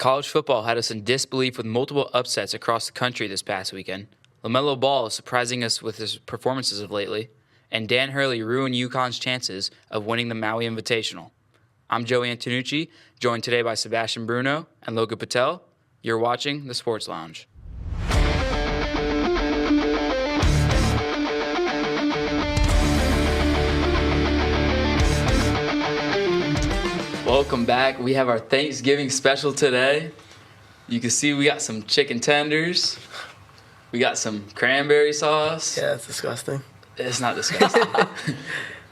College football had us in disbelief with multiple upsets across the country this past weekend. LaMelo Ball is surprising us with his performances of lately, and Dan Hurley ruined UConn's chances of winning the Maui Invitational. I'm Joey Antonucci, joined today by Sebastian Bruno and Logan Patel. You're watching The Sports Lounge. Welcome back. We have our Thanksgiving special today. You can see we got some chicken tenders. We got some cranberry sauce. Yeah, it's disgusting. It's not disgusting.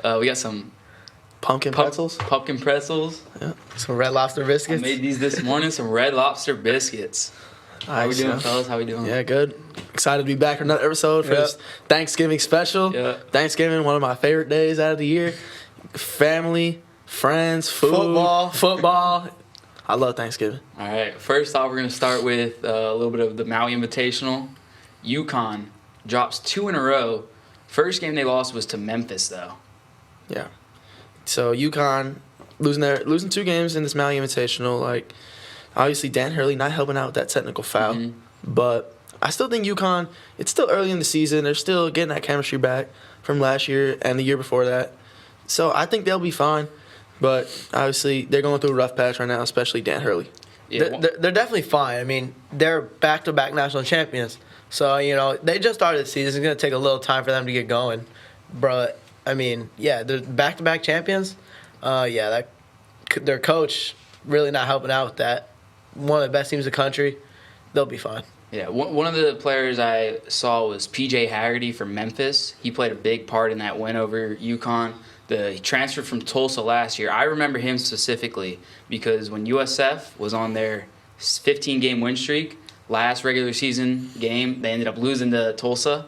We got some Pumpkin pretzels. Pumpkin pretzels. Yeah. Some Red Lobster I biscuits. made these this morning, some Red Lobster biscuits. How we doing, fellas? How we doing? Yeah, good. Excited to be back for another episode for this Thanksgiving special. Yeah. Thanksgiving, one of my favorite days out of the year. Family, friends, food, football. I love Thanksgiving. All right. First off, we're going to start with a little bit of the Maui Invitational. UConn drops 2 in a row. First game they lost was to Memphis, though. Yeah. So UConn losing 2 games in this Maui Invitational. Like, obviously Dan Hurley not helping out with that technical foul, but I still think UConn. It's still early in the season. They're still getting that chemistry back from last year and the year before that. So I think they'll be fine. But obviously they're going through a rough patch right now, especially Dan Hurley. Yeah, they're definitely fine. I mean, they're back-to-back national champions. So, they just started the season. It's going to take a little time for them to get going. But, I mean, yeah, they're back-to-back champions. Their coach really not helping out with that. One of the best teams in the country. They'll be fine. Yeah, one of the players I saw was P.J. Haggerty from Memphis. He played a big part in that win over UConn. He transferred from Tulsa last year. I remember him specifically because when USF was on their 15-game win streak, last regular season game, they ended up losing to Tulsa.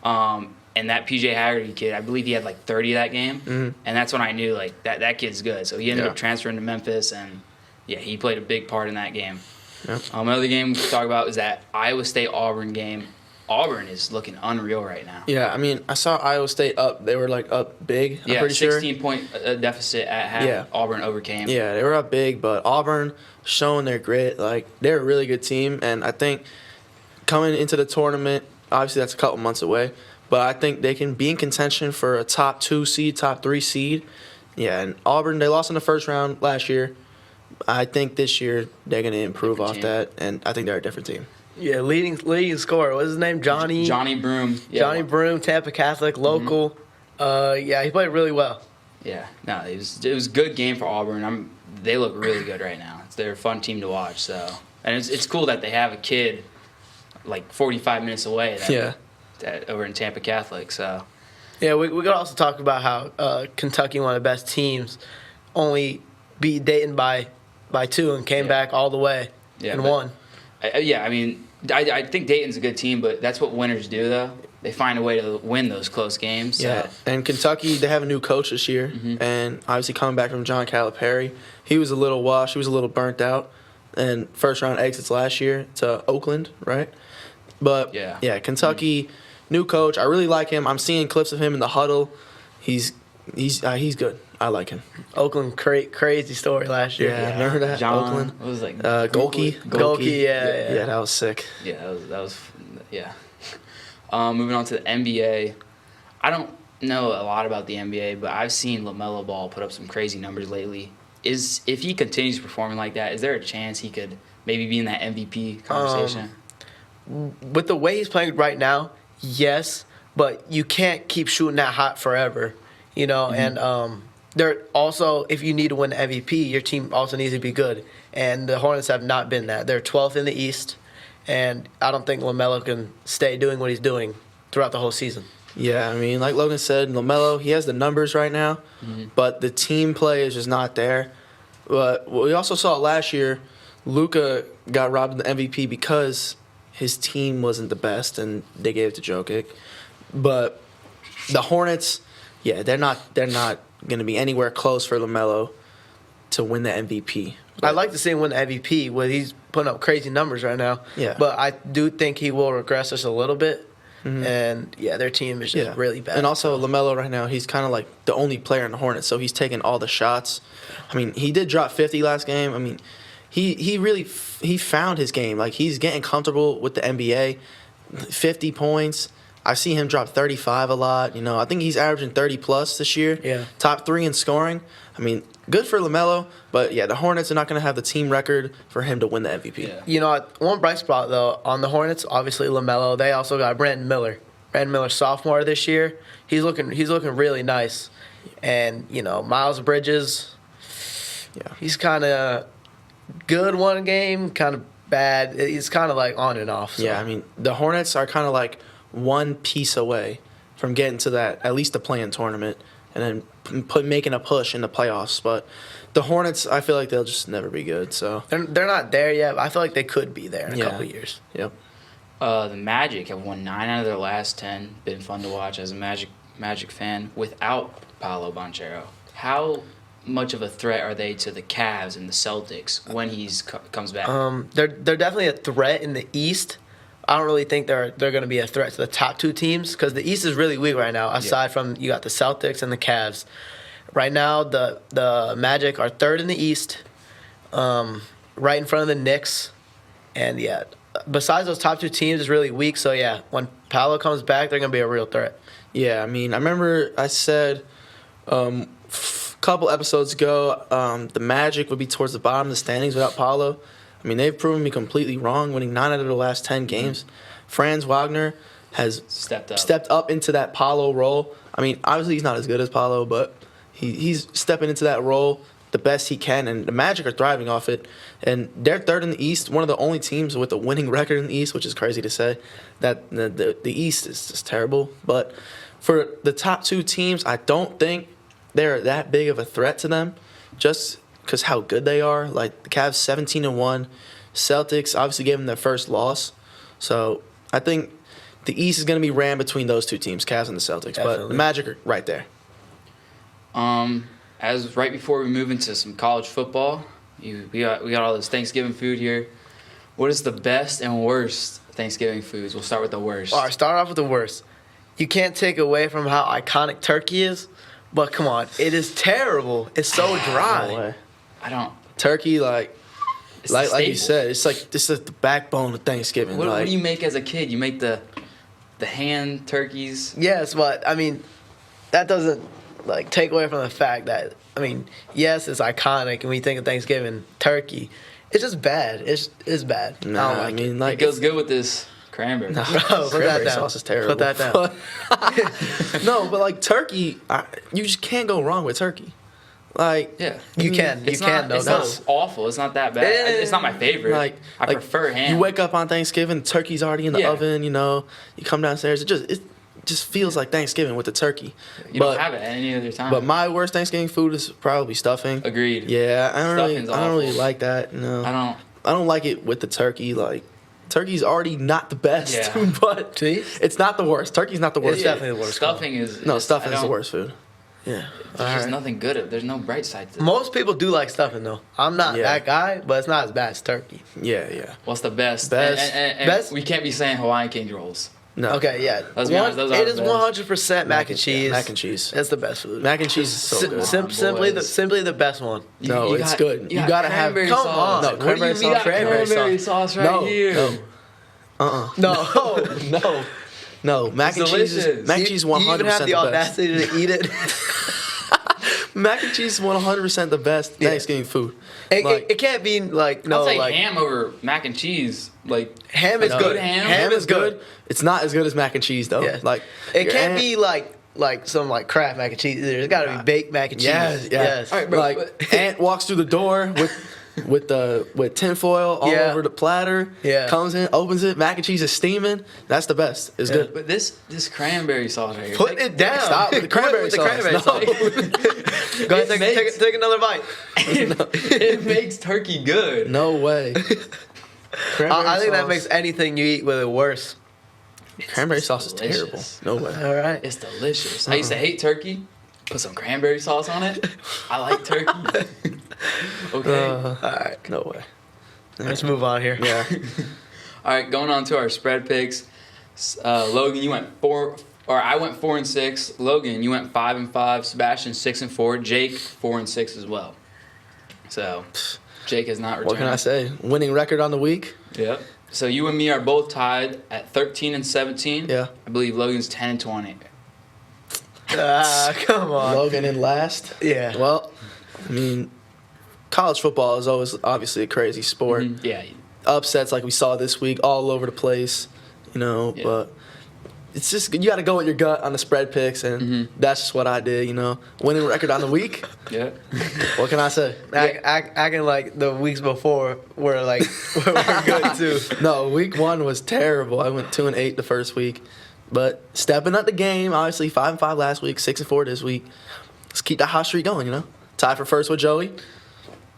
And that P.J. Haggerty kid, I believe he had like 30 that game. Mm-hmm. And that's when I knew like that kid's good. So he ended up transferring to Memphis, and he played a big part in that game. Yep. Another game we can talk about is that Iowa State-Auburn game. Auburn is looking unreal right now. Yeah, I mean, I saw Iowa State up. They were, up big, I'm pretty sure. 16-point deficit at half. Yeah. Auburn overcame. Yeah, they were up big, but Auburn showing their grit. They're a really good team, and I think coming into the tournament, obviously that's a couple months away, but I think they can be in contention for a top 2 seed, top 3 seed. Yeah, and Auburn, they lost in the first round last year. I think this year they're going to improve off that, and I think they're a different team. Yeah, leading scorer. What's his name? Johnny Broome. Yeah. Johnny Broome, Tampa Catholic, local. Mm-hmm. He played really well. Yeah, no, it was a good game for Auburn. They look really good right now. They're a fun team to watch. So, and it's cool that they have a kid like 45 minutes away. Over in Tampa Catholic. So. Yeah, we could also talk about how Kentucky, one of the best teams, only beat Dayton by 2 and came back all the way and won. I think Dayton's a good team, but that's what winners do, though. They find a way to win those close games. So. Yeah, and Kentucky, they have a new coach this year, and obviously coming back from John Calipari, he was a little washed, he was a little burnt out, and first-round exits last year to Oakland, right? But, Kentucky, new coach, I really like him. I'm seeing clips of him in the huddle. He's good. I like him. Oakland, crazy story last year. Yeah, remember that? John, Oakland. What was it, Golke. Yeah, that was sick. Yeah, that was. Moving on to the NBA. I don't know a lot about the NBA, but I've seen LaMelo Ball put up some crazy numbers lately. If he continues performing like that, is there a chance he could maybe be in that MVP conversation? With the way he's playing right now, yes, but you can't keep shooting that hot forever, and they're also, if you need to win the MVP, your team also needs to be good. And the Hornets have not been that. They're 12th in the East, and I don't think LaMelo can stay doing what he's doing throughout the whole season. Yeah, I mean, like Logan said, LaMelo, he has the numbers right now, but the team play is just not there. But we also saw last year, Luka got robbed of the MVP because his team wasn't the best, and they gave it to Jokic. But the Hornets, they're not going to be anywhere close for LaMelo to win the MVP. I'd like to see him win the MVP, where he's putting up crazy numbers right now. Yeah. But I do think he will regress just a little bit. Mm-hmm. And, their team is just really bad. And also, LaMelo right now, he's kind of like the only player in the Hornets, so he's taking all the shots. I mean, he did drop 50 last game. I mean, he really he found his game. Like, he's getting comfortable with the NBA. 50 points. I see him drop 35 a lot. You know, I think he's averaging 30 plus this year. Yeah. Top 3 in scoring. I mean, good for LaMelo, but yeah, the Hornets are not going to have the team record for him to win the MVP. Yeah. You know, one bright spot though on the Hornets, obviously LaMelo. They also got Brandon Miller. Brandon Miller, sophomore this year. He's looking really nice, and you know, Miles Bridges. Yeah. He's kind of good one game, kind of bad. He's kind of like on and off. So. Yeah, I mean, the Hornets are kind of like one piece away from getting to that, at least the play-in tournament, and then making a push in the playoffs. But the Hornets, I feel like they'll just never be good. So They're not there yet, but I feel like they could be there in a Yeah. couple of years. Yep. The Magic have won 9 out of their last 10. Been fun to watch as a Magic fan without Paolo Banchero. How much of a threat are they to the Cavs and the Celtics when he's comes back? They're definitely a threat in the East. I don't really think they're going to be a threat to the top 2 teams because the East is really weak right now. Aside from you got the Celtics and the Cavs. Right now, the Magic are 3rd in the East, right in front of the Knicks, and yeah. Besides those top 2 teams, is really weak. So yeah, when Paolo comes back, they're going to be a real threat. Yeah, I mean, I remember I said a couple episodes ago the Magic would be towards the bottom of the standings without Paolo. I mean, they've proven me completely wrong, winning 9 out of the last 10 games. Franz Wagner has stepped up into that Paolo role. I mean, obviously he's not as good as Paolo, but he's stepping into that role the best he can, and the Magic are thriving off it. And they're 3rd in the East, one of the only teams with a winning record in the East, which is crazy to say. That the East is just terrible. But for the top 2 teams, I don't think they're that big of a threat to them, just because how good they are. Like, the Cavs 17-1, Celtics obviously gave them their first loss. So I think the East is going to be ran between those 2 teams, Cavs and the Celtics. Definitely. But the Magic are right there. As right before we move into some college football, we got all this Thanksgiving food here. What is the best and worst Thanksgiving foods? We'll start with the worst. All right, start off with the worst. You can't take away from how iconic turkey is, but come on, it is terrible. It's so No dry. way. I don't. Turkey, like It's like the you staple. said, it's like this is the backbone of Thanksgiving. What do you make as a kid? You make the hand turkeys. Yes, but I mean, that doesn't like take away from the fact that yes, it's iconic, and when you think of Thanksgiving, turkey, it's just bad. It's bad. I don't like it. like It goes good with this cranberry. No, Bro, put that cranberry down. sauce is terrible. Put that down. But- no, but like turkey, you just can't go wrong with turkey. Like Yeah. You can. It's You can, not, though. It's No. not awful. It's not that bad. It's not my favorite. I prefer ham. You wake up on Thanksgiving, turkey's already in the Yeah. oven. You know, you come downstairs. It just feels like Thanksgiving with the turkey. You don't have it any other time. But my worst Thanksgiving food is probably stuffing. Agreed. Yeah, I Stuffing's don't really awful. like that. No, I don't like it with the turkey. Like, turkey's already not the best, Yeah. but See? it's not the worst. Turkey's not the worst. It's definitely the worst. Stuffing is. No, is- stuffing I is the don't- worst food. Yeah. There's just nothing good. There's no bright side to it. Most people do like stuffing though. I'm not Yeah. that guy, but it's not as bad as turkey. Yeah. What's the best? Best- And best- We can't be saying Hawaiian king rolls. No. Okay, yeah. Let's be honest, those are it the is best. 100% mac and cheese. Mac and cheese. That's the best food. Mac and cheese is so good. Simply boys. simply the best one. No, it's good. You got gotta have- cranberry Come sauce. on. No, What do cranberry you sauce. mean You got cranberry cranberry sauce? sauce right No, here. no. No. No, mac and It's cheese delicious. is mac and cheese You even 100% have the the best. audacity to eat it. Mac and cheese is 100% the best Yeah. Thanksgiving food. It, Like, it can't be like no I'll take like ham over mac and cheese. Like ham is No. good. Ham? Ham is good. It's not as good as mac and cheese though. Yeah. Like, It your can't aunt- be like some like Kraft mac and cheese either. It's got to be baked mac and cheese. Yes, yeah. Yes. All right, bro, like but- aunt walks through the door with tinfoil all Yeah. over the platter. Yeah. Comes in, opens it, mac and cheese is steaming. That's the best. It's good. But this cranberry sauce right here. Put it down. Stop with the cranberry With the sauce. cranberry No. sauce. Go ahead, It makes- take another bite. it makes turkey good. No way. I think that makes anything you eat with it worse. cranberry sauce is delicious. terrible. No way. All right. It's delicious. I used to hate turkey. Put some cranberry sauce on it. I like turkey. Okay. All right. No way. Let's move on here. Yeah. All right, going on to our spread picks. Logan, you went 4, or I went 4-6. Logan, you went 5-5. Sebastian 6-4. Jake 4-6 as well. So, Jake has not returned. What can I say? Winning record on the week. Yep. So you and me are both tied at 13 and 17. Yeah. I believe Logan's 10 and 20. Come on. Logan in last. Yeah. Well, I mean, college football is always obviously a crazy sport. Yeah. Upsets like we saw this week all over the place, Yeah. but it's just you got to go with your gut on the spread picks, and that's just what I did. Winning record on the week. Yeah. What can I say? Acting like the weeks before were like we're good too. No, week 1 was terrible. I went 2-8 the first week, but stepping up the game. Obviously 5-5 last week, 6-4 this week. Let's keep that hot streak going. Tied for first with Joey.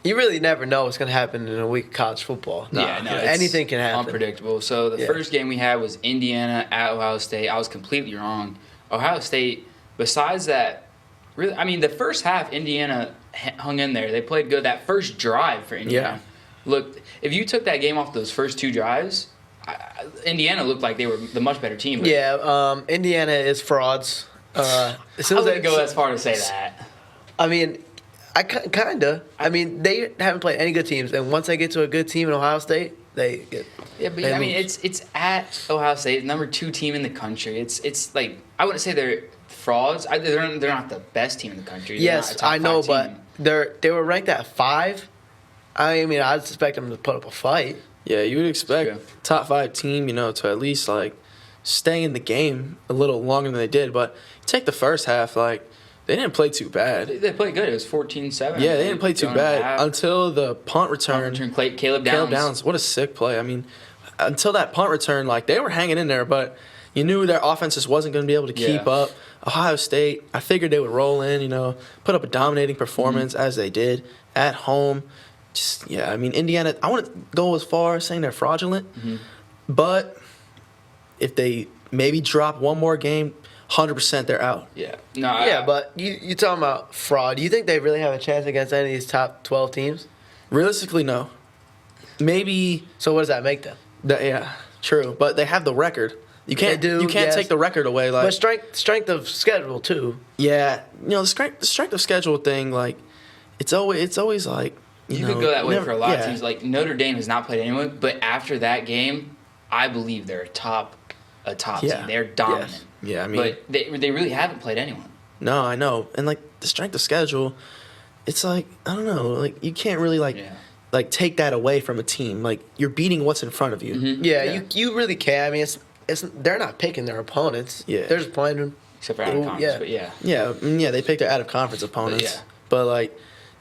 You really never know what's gonna happen in a week of college football. It's Anything can happen. Unpredictable. So the first game we had was Indiana at Ohio State. I was completely wrong. Ohio State, besides that, really, I mean, the first half, Indiana hung in there. They played good. That first drive for Indiana. Look, if you took that game off those first 2 drives, Indiana looked like they were the much better team. But Indiana is frauds. I wouldn't go as far to say that. I mean, kinda. I mean, they haven't played any good teams, and once they get to a good team in Ohio State, they get. Yeah, but they I mean, lose. it's at Ohio State, number 2 team in the country. It's like I wouldn't say they're frauds. They're not the best team in the country. They're not a Yes, top I know, 5 but team. they were ranked at 5. I mean, I'd expect them to put up a fight. Yeah, you would expect True. top 5 team, to at least stay in the game a little longer than they did. But take the first half, they didn't play too bad. They played good. It was 14-7. Yeah, they didn't play too bad until the punt return. Caleb Downs. What a sick play. I mean, until that punt return, they were hanging in there, but you knew their offense just wasn't going to be able to keep up. Ohio State, I figured they would roll in, put up a dominating performance as they did at home. I mean, Indiana, I wouldn't go as far as saying they're fraudulent, but if they maybe drop one more game, 100% they're out. Yeah. But you talking about fraud. Do you think they really have a chance against any of these top 12 teams? Realistically, no. Maybe. So what does that make them? Yeah, true. But they have the record. You can't take the record away. But strength of schedule too. Yeah, the strength of schedule thing. It's always like you could go that way for a lot of teams. Like Notre Dame has not played anyone, but after that game, I believe they're a top team. They're dominant. Yes. Yeah, I mean, but they really haven't played anyone. No, I know, and the strength of schedule, it's I don't know, you can't really take that away from a team. You're beating what's in front of you. Mm-hmm. You really can. I mean, it's they're not picking their opponents. Yeah, they're just playing them. Except for out of conference, but they pick their out of conference opponents. But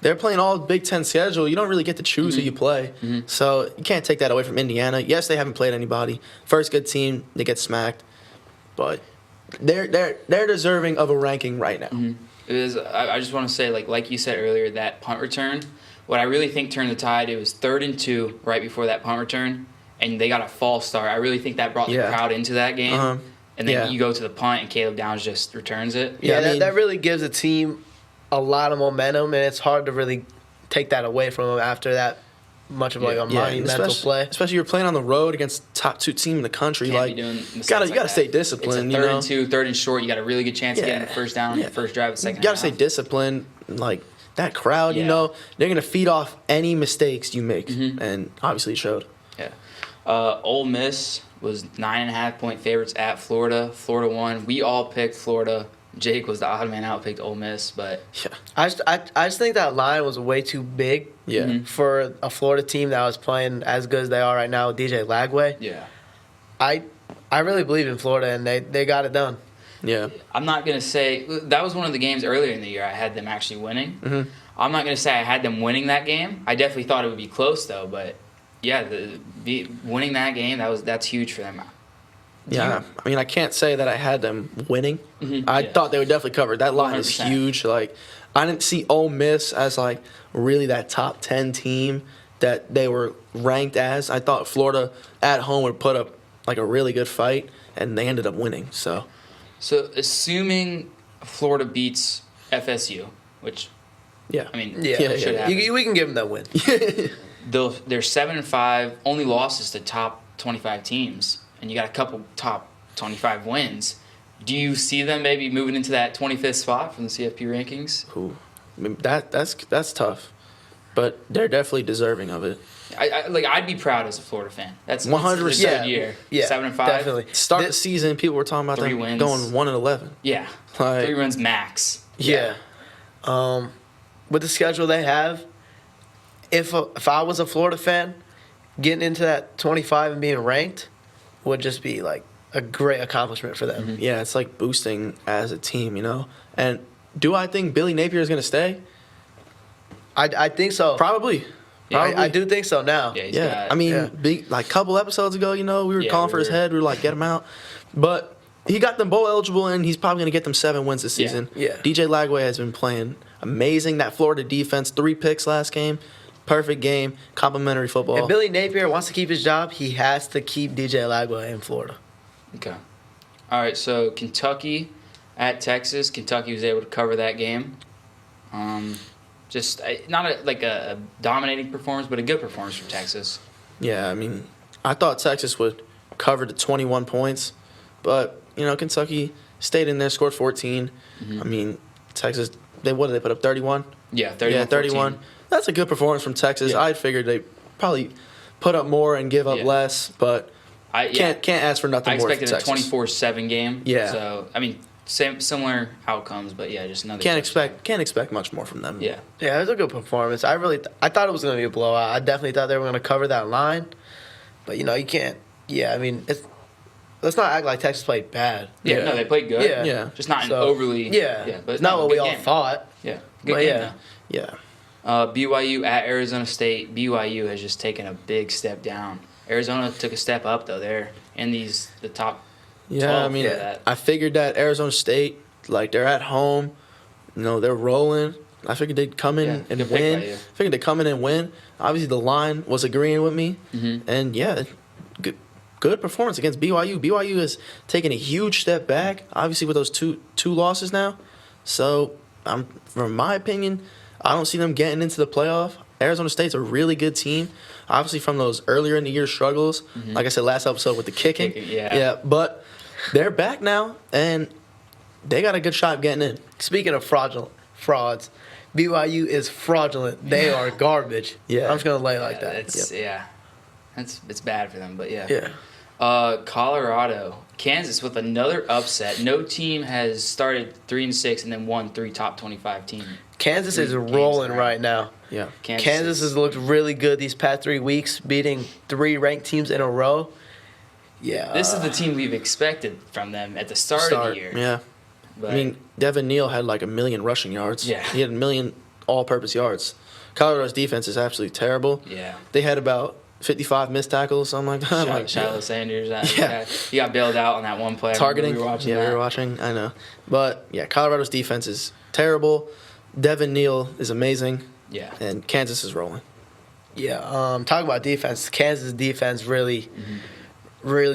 they're playing all Big Ten schedule. You don't really get to choose who you play, so you can't take that away from Indiana. Yes, they haven't played anybody. First good team, they get smacked, but they're deserving of a ranking right now. It is. I just want to say, like you said earlier, that punt return. What I really think turned the tide. It was 3rd and 2 right before that punt return, and they got a false start. I really think that brought the crowd into that game. And then you go to the punt, and Caleb Downs just returns it. Yeah, that really gives a team a lot of momentum, and it's hard to really take that away from them after that much of a monumental play. Especially you're playing on the road against top 2 team in the country. Can't be doing you gotta stay disciplined. It's a 3rd and 2, 3rd and short. You got a really good chance of getting the first down on the first drive of the second half. You gotta stay disciplined. That crowd, they're gonna feed off any mistakes you make, and obviously it showed. Yeah. Ole Miss was 9.5-point favorites at Florida. Florida won. We all picked Florida. Jake was the odd man out, picked Ole Miss, but I just think that line was way too big. For a Florida team that was playing as good as they are right now with DJ Lagway. Yeah. I really believe in Florida, and they got it done. Yeah. I'm not gonna say that was one of the games earlier in the year I had them actually winning. I'm not gonna say I had them winning that game. I definitely thought it would be close though, but winning that game that's huge for them. Yeah, I mean, I can't say that I had them winning. I thought they would definitely cover. That line 100%. Is huge. I didn't see Ole Miss as really that top 10 team that they were ranked as. I thought Florida at home would put up a really good fight, and they ended up winning. So assuming Florida beats FSU, which should happen. We can give them that win. They're 7-5, only losses to top 25 teams. And you got a couple top 25 wins. Do you see them maybe moving into that 25th spot from the CFP rankings? Ooh, I mean, that's tough. but they're definitely deserving of it. I'd be proud as a Florida fan. That's 100%. a good year. Yeah, 7-5. definitely. Start the season, people were talking about 3 them wins. going 1-11. Yeah, Like, 3 wins max. Yeah. With the schedule they have, if I was a Florida fan, getting into that 25 and being ranked would just be like a great accomplishment for them. Yeah, it's like boosting as a team, you know. And do I think Billy Napier is going to stay? I think so. Probably. I do think so now. Yeah, he's Yeah, got, I mean, yeah. big like couple episodes ago, you know, we were Yeah, calling we for his were. head. We were like, get him out. But he got them bowl eligible, and he's probably going to get them 7 wins this Yeah. season. Yeah. DJ Lagway has been playing amazing. That Florida defense, 3 picks last game. Perfect game. Complimentary football. If Billy Napier wants to keep his job, he has to keep DJ Lagway in Florida. Okay. All right, so Kentucky at Texas. Kentucky was able to cover that game. Not a dominating performance, but a good performance from Texas. Yeah, I mean, I thought Texas would cover to 21 points. But, you know, Kentucky stayed in there, scored 14. I mean, Texas, what did they put up, 31? Yeah, 31. Yeah, 31. That's a good performance from Texas. Yeah. I figured they probably put up more and give up Yeah. less, but can't ask for nothing I more expected from a Texas. 24-7 game. Yeah. So, I mean, similar outcomes, but yeah, just another. Can't touchdown. expect much more from them. Yeah. Yeah, it was a good performance. I thought it was going to be a blowout. I definitely thought they were going to cover that line. But, you know, you can't. Yeah, I mean, let's not act like Texas played bad. Yeah, Yeah. no, they played good. Yeah. Yeah. Just not an So, overly. Yeah, but it's not no, what we good all game. thought. Yeah. Good But game, yeah. Yeah. BYU at Arizona State. BYU has just taken a big step down. Arizona took a step up, though. They're in the top 12 Yeah, I mean, for that. I figured that Arizona State, like, they're at home. You know, they're rolling. I figured they'd come in Yeah, and good pick win. by you. I figured they'd come in and win. Obviously, the line was agreeing with me. Mm-hmm. And, yeah, good performance against BYU. BYU has taken a huge step back, obviously, with those two losses now. So, from my opinion, I don't see them getting into the playoff. Arizona State's a really good team. Obviously, from those earlier in the year struggles, like I said last episode with the kicking. Yeah. But they're back now, and they got a good shot of getting in. Speaking of frauds, BYU is fraudulent. They are garbage. Yeah. I'm just going to lay it like that. It's bad for them, but yeah. Yeah. Colorado, Kansas with another upset. No team has started 3-6 and then won 3 top 25 teams. Kansas is 3 games rolling in a row. right now. Yeah. Kansas has looked really good these past 3 weeks, beating 3 ranked teams in a row. Yeah. This is the team we've expected from them at the start of the year. Yeah. But I mean, Devin Neal had like 1 million rushing yards. Yeah. He had 1 million all-purpose yards. Colorado's defense is absolutely terrible. yeah. They had about 55 missed tackles, something like that. Like, Shiloh Sanders. Yeah. He got bailed out on that one play. I remember targeting. We were watching We that. were watching. I know. But, yeah, Colorado's defense is terrible. Devin Neal is amazing. Yeah. And Kansas is rolling. Yeah. Talking about defense, Kansas defense really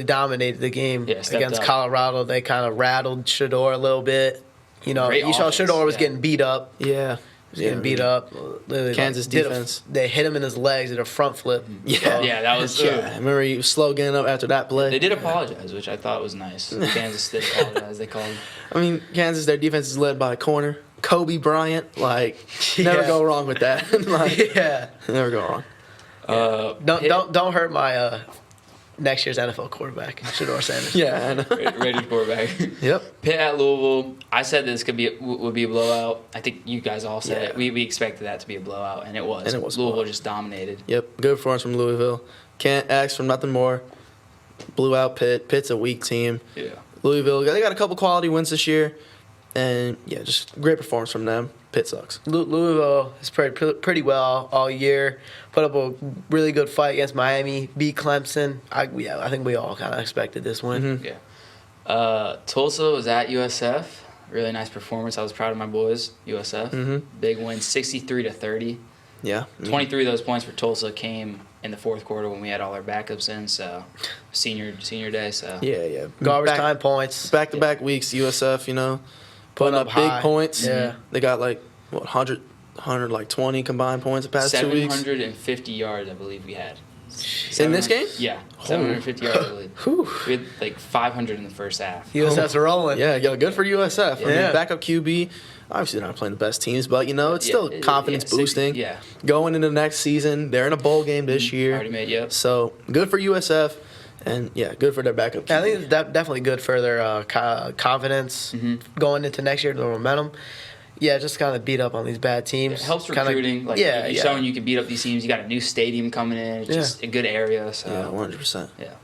dominated the game Yeah, stepped against up. Colorado. They kind of rattled Shador a little bit. You know, Great you saw offense, Shador was yeah. getting beat up. Yeah. He was getting beat up. Literally, Kansas did defense. they hit him in his legs, did a front flip. Yeah. Yeah, that was. Yeah. I remember he was slow getting up after that play. They did apologize, which I thought was nice. Kansas did apologize. They called him. I mean, Kansas, their defense is led by a corner. Kobe Bryant, like, never Yeah. go wrong with that. Like, Yeah. never go wrong. Don't hurt my next year's NFL quarterback, Shador Sanders. Yeah, I know. Ready quarterback. Yep. Pitt at Louisville. I said this would be a blowout. I think you guys all said Yeah. it. We expected that to be a blowout, and it was. And it was a Louisville blowout. just dominated. Yep. Good performance from Louisville. Can't ask for nothing more. Blew out Pitt. Pitt's a weak team. Yeah. Louisville, they got a couple quality wins this year. And, yeah, just great performance from them. Pitt sucks. Louisville has played pretty well all year. Put up a really good fight against Miami. Beat Clemson. I think we all kind of expected this win. Yeah. Tulsa was at USF. Really nice performance. I was proud of my boys. USF. Big win, 63-30. Yeah. 23 of those points for Tulsa came in the fourth quarter when we had all our backups in. So senior day. So Yeah. Garbage time points. Back-to-back weeks, USF, you know, putting up big high. points. Yeah. They got, 120 combined points the past 2 weeks. 750 yards, I believe we had. In this game? Yeah, 750 yards lead. Whew. We had like 500 in the first half. USF's rolling. Yeah, good for USF. I Yeah. mean, backup QB. Obviously, they're not playing the best teams, but it's still confidence boosting. Yeah. Going into the next season, they're in a bowl game this year. Already made, yep. So good for USF, and good for their backup. Yeah, I QB. think it's definitely good for their confidence going into next year, the momentum. Yeah, just kind of beat up on these bad teams. It helps Kinda- recruiting. You're showing you can beat up these teams. You got a new stadium coming in. It's just a good area. So. Yeah, 100%. Yeah.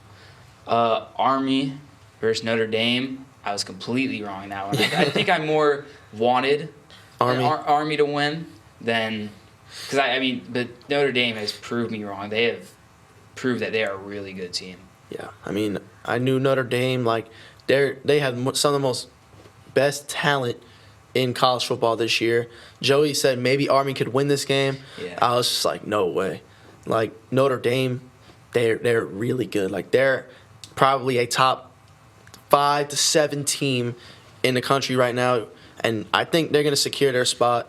Army versus Notre Dame. I was completely wrong in that one. I think I more wanted Army to win than because but Notre Dame has proved me wrong. They have proved that they are a really good team. Yeah, I mean, I knew Notre Dame they have some of the most best talent in college football this year. Joey said maybe Army could win this game. Yeah. I was just like, no way. Like Notre Dame, they're really good. Like they're probably a top 5 to 7 team in the country right now, and I think they're going to secure their spot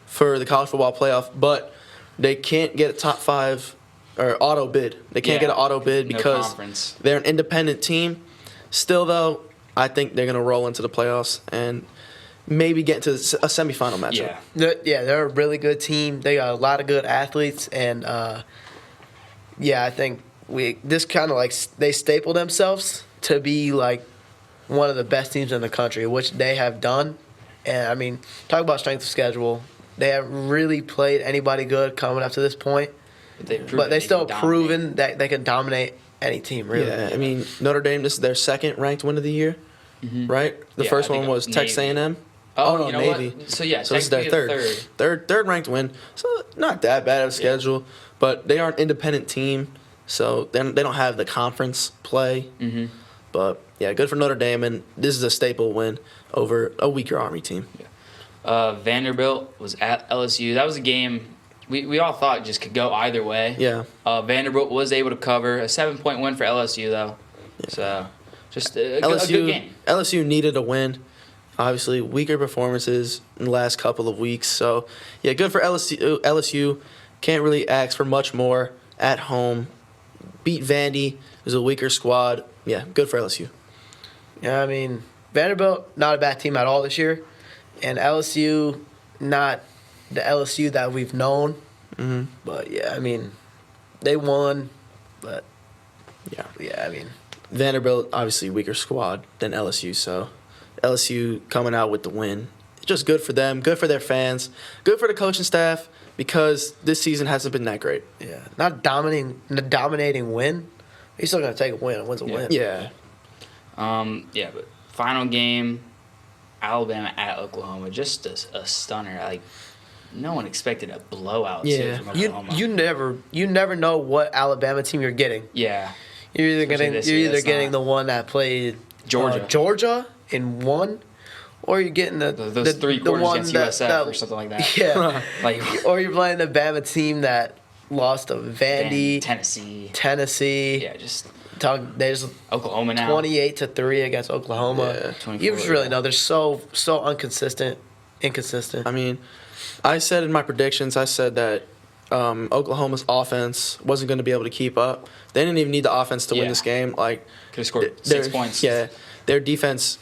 for the college football playoff. But they can't get a top 5 or auto bid. They can't get an auto bid because conference. they're an independent team. Still, though, I think they're going to roll into the playoffs and maybe get into a semifinal matchup. Yeah. They're a really good team. They got a lot of good athletes, and I think this kind of like they staple themselves to be like one of the best teams in the country, which they have done. And I mean, talk about strength of schedule. They haven't really played anybody good coming up to this point, but they still proven that they can dominate any team. Really. Yeah, I mean Notre Dame. This is their second ranked win of the year, right? The Yeah, first I one think was Texas Navy. A&M. Oh, no, you know Navy. what? So yeah, So this is their technically the third ranked win. So not that bad of a schedule, but they are an independent team, so they don't have the conference play. Mm-hmm. But yeah, good for Notre Dame, and this is a staple win over a weaker Army team. Vanderbilt was at LSU. That was a game we all thought just could go either way. Yeah. Vanderbilt was able to cover a 7-point win for LSU though. Yeah. So just a good game. LSU needed a win. Obviously, weaker performances in the last couple of weeks. So, yeah, good for LSU. LSU can't really ask for much more at home. Beat Vandy. It was a weaker squad. Yeah, good for LSU. Yeah, I mean, Vanderbilt, not a bad team at all this year. And LSU, not the LSU that we've known. Mm-hmm. But, yeah, I mean, they won. But, yeah, I mean. Vanderbilt, obviously, weaker squad than LSU. So, LSU coming out with the win. Just good for them, good for their fans, good for the coaching staff because this season hasn't been that great. Yeah, not dominating win. He's still going to take a win. A win's a win. Yeah. But final game, Alabama at Oklahoma. Just a stunner. Like, no one expected a blowout too from Oklahoma. You never know what Alabama team you're getting. Yeah. You're Especially either getting the one that played Georgia in one, or you're getting those 3 quarters against USF or something like that. Yeah. Like, or you're playing the Bama team that lost to Vandy, Tennessee. Yeah, they just Oklahoma now 28-3 against Oklahoma. Yeah, You just really know they're so inconsistent. I mean, I said in my predictions, that Oklahoma's offense wasn't going to be able to keep up. They didn't even need the offense to win this game. Like, could have scored 6 points. Yeah, their defense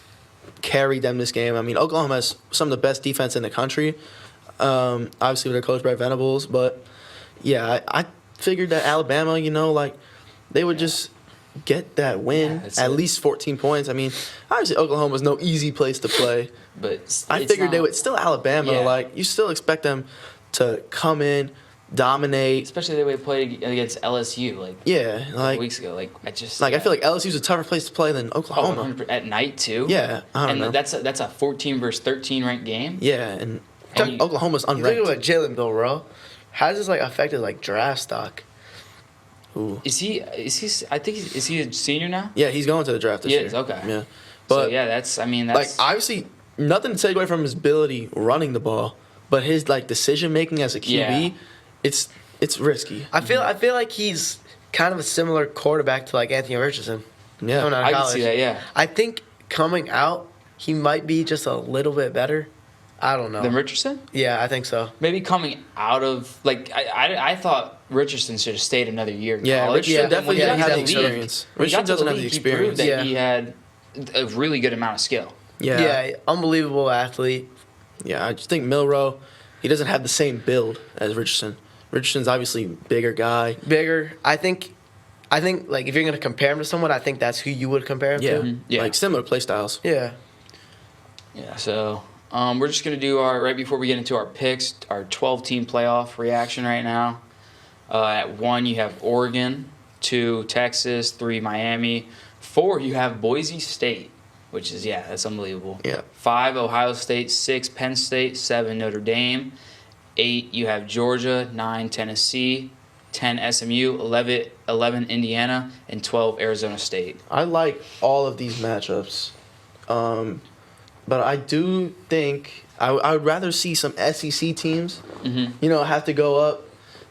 carried them this game. I mean, Oklahoma has some of the best defense in the country. Obviously, they're coached by Venables, but yeah, I figured that Alabama, they would just get that win, at least 14 points. I mean, obviously, Oklahoma's no easy place to play, but I figured they would still Alabama. Yeah. Like, you still expect them to come in, dominate, especially the way we played against LSU a couple weeks ago. I feel like LSU's a tougher place to play than Oklahoma. At night too. Yeah, I don't know. That's a 14 versus 13 ranked game. Yeah, and Oklahoma's unranked. Look at what Jalen Bilro. How does this affected draft stock? Ooh. Is he a senior now? Yeah, he's going to the draft this year. He is, okay. Yeah, but that's obviously nothing to take away from his ability running the ball, but his decision making as a QB, it's risky. I feel like he's kind of a similar quarterback to Anthony Richardson. Yeah, I can see that. Yeah, I think coming out, he might be just a little bit better. I don't know. than Richardson? Yeah, I think so. Maybe coming out of I thought Richardson should have stayed another year in Yeah, college. Richardson But then when definitely he doesn't got have to the league- experience. when he got Richardson to doesn't the have the league, he proved experience. that Yeah. he had a really good amount of skill. Yeah, unbelievable athlete. Yeah, I just think Milroe, he doesn't have the same build as Richardson. Richardson's obviously a bigger guy. Bigger. I think like if you're gonna compare him to someone, I think that's who you would compare him Yeah, to. Yeah. like similar play styles. Yeah. Yeah, so we're just gonna do right before we get into our picks, our 12-team playoff reaction right now. At 1, you have Oregon. 2, Texas. 3, Miami. 4, you have Boise State, which is that's unbelievable. Yeah. 5, Ohio State. 6, Penn State. 7, Notre Dame. 8, you have Georgia. 9, Tennessee. 10, SMU. 11, Indiana, and 12, Arizona State. I like all of these matchups, but I do think I would rather see some SEC teams, have to go up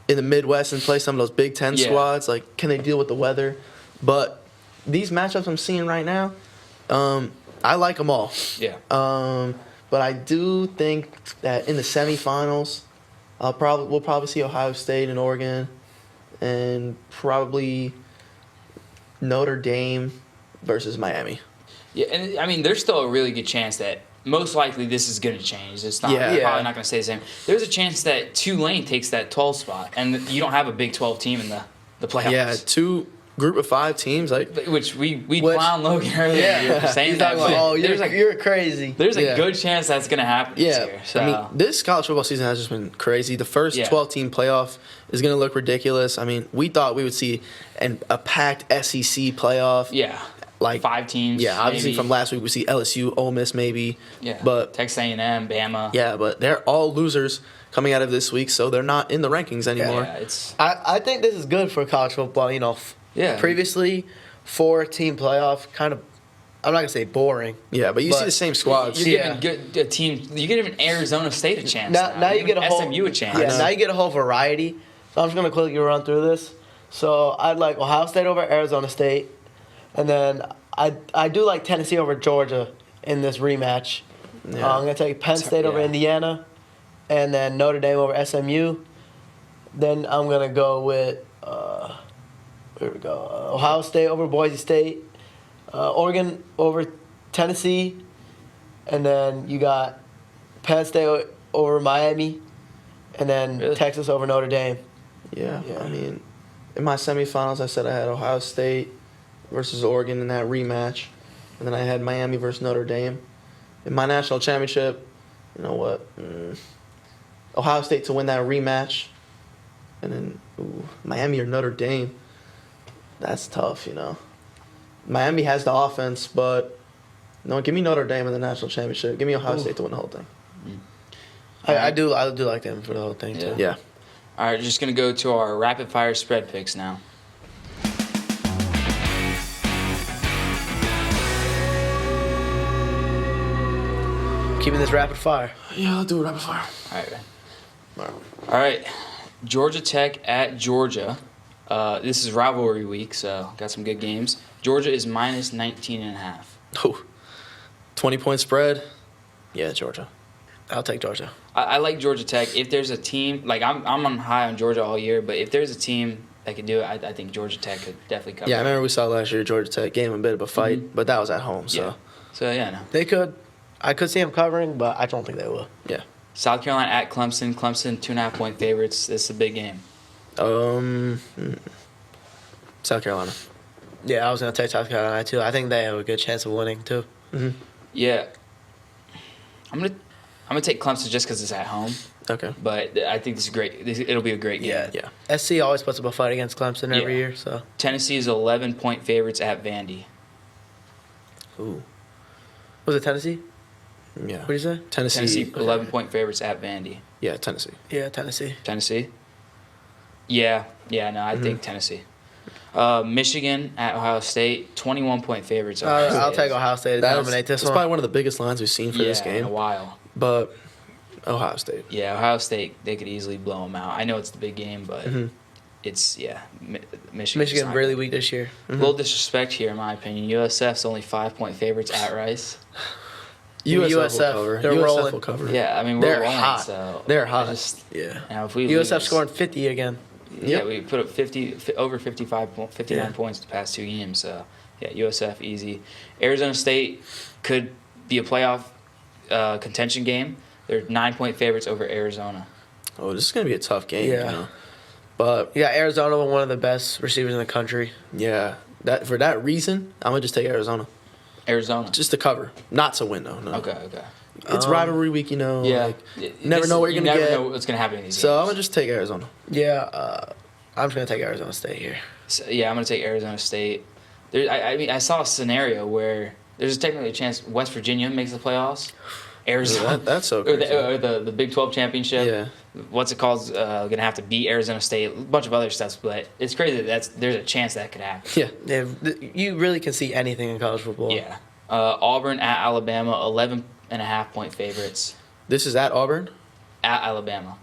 in the Midwest and play some of those Big Ten Yeah. squads. Like, can they deal with the weather? But these matchups I'm seeing right now, I like them all. Yeah. But I do think that in the semifinals, we'll probably see Ohio State and Oregon, and probably Notre Dame versus Miami. Yeah, and I mean, there's still a really good chance that most likely this is going to change. It's not Yeah. probably not going to stay the same. There's a chance that Tulane takes that 12 spot, and you don't have a Big 12 team in the playoffs. Yeah, 2 group of 5 teams. Which we clowned Logan earlier in the year for saying He's that. talking about, But you're crazy. there's a Yeah. good chance that's going to happen this year. So. I mean, this college football season has just been crazy. The first Yeah. 12-team playoff is going to look ridiculous. I mean, we thought we would see a packed SEC playoff. yeah, Like 5 teams. Yeah, obviously maybe. from last week we see LSU, Ole Miss maybe. Yeah, But Texas A&M, Bama. yeah, but they're all losers coming out of this week, so they're not in the rankings anymore. Yeah, it's I think this is good for college football. Yeah. Previously, 4-team playoff kind of. I'm not gonna say boring. Yeah, but you see the same squads. you're Yeah. giving good teams. You're giving Arizona State a chance. Now you You're get a giving whole SMU a chance. Yeah, now you get a whole variety. So I'm just gonna quickly run through this. So I'd like Ohio State over Arizona State, and then I do like Tennessee over Georgia in this rematch. Yeah. I'm gonna take Penn State over yeah. Indiana, and then Notre Dame over SMU. Then I'm gonna go with here we go. Ohio State over Boise State, Oregon over Tennessee, and then you got Penn State over Miami, and then Really? Texas over Notre Dame. Yeah, Yeah. I mean, in my semifinals, I said I had Ohio State versus Oregon in that rematch, and then I had Miami versus Notre Dame. In my national championship, you know what? Ohio State to win that rematch, and then Miami or Notre Dame. That's tough, Miami has the offense, but no, give me Notre Dame in the national championship. Give me Ohio State to win the whole thing. I do like them for the whole thing too. Yeah. All right, just going to go to our rapid fire spread picks now. Keeping this rapid fire. Yeah, I'll do it rapid fire. All right. All right. Georgia Tech at Georgia. This is rivalry week, so got some good games. Georgia is minus 19.5. Oh, 20-point spread. Yeah, Georgia. I'll take Georgia. I like Georgia Tech. If there's a team, like I'm on high on Georgia all year, but if there's a team that could do it, I think Georgia Tech could definitely cover Yeah, I it. remember we saw last year Georgia Tech gave them a bit of a fight, but that was at home, so Yeah. So, yeah, no. They could. I could see them covering, but I don't think they will. yeah. South Carolina at Clemson. Clemson, 2.5-point favorites. This is a big game. South Carolina. Yeah, I was gonna take South Carolina too. I think they have a good chance of winning too. Yeah. I'm gonna take Clemson just because it's at home, Okay. but I think this is great. It'll be a great game. Yeah. Yeah. SC always puts up a fight against Clemson every Yeah. year. So Tennessee is 11-point favorites at Vandy. Ooh. was it Tennessee? Yeah. What did you say? Tennessee. Tennessee 11-point favorites at Vandy. Yeah, Tennessee. Yeah, Tennessee. Tennessee? Yeah, no, I think Tennessee. Michigan at Ohio State, 21-point favorites. I'll take Ohio State to dominate this That's one. probably one of the biggest lines we've seen for this in a game. while. But Ohio State. Yeah, Ohio State, they could easily blow them out. I know it's the big game, but it's, Michigan. Michigan really weak this year. A little disrespect here, in my opinion. USF's only 5-point favorites at Rice. USF will cover. They're USF rolling. will cover. Yeah, I mean, They're we're rolling, hot. so They're I hot. just, Yeah. if we USF lose, scoring 50 again. Yeah, Yep. we put up 59 Yeah. points the past 2 games. So, yeah, USF easy. Arizona State could be a playoff contention game. They're 9-point favorites over Arizona. Oh, this is gonna be a tough game. Yeah. You know? But You got Arizona with one of the best receivers in the country. yeah, that for that reason, I'm gonna just take Arizona Arizona. just to cover, not to win though. No. Okay. It's rivalry week, you know. Yeah. Like, never know what you're you gonna never get. know what's gonna happen in these So games. I'm gonna just take Arizona. Yeah, I'm just going to take Arizona State here. So, yeah, I'm gonna take Arizona State. I mean, I saw a scenario where there's technically a chance West Virginia makes the playoffs. Arizona, That's so or crazy. the Big 12 championship. Yeah. What's it called? Gonna have to beat Arizona State. A bunch of other stuff, but it's crazy that there's a chance that could happen. Yeah. Yeah, you really can see anything in college football. Yeah. Auburn at Alabama, 11.5-point favorites This is at Auburn. at Alabama.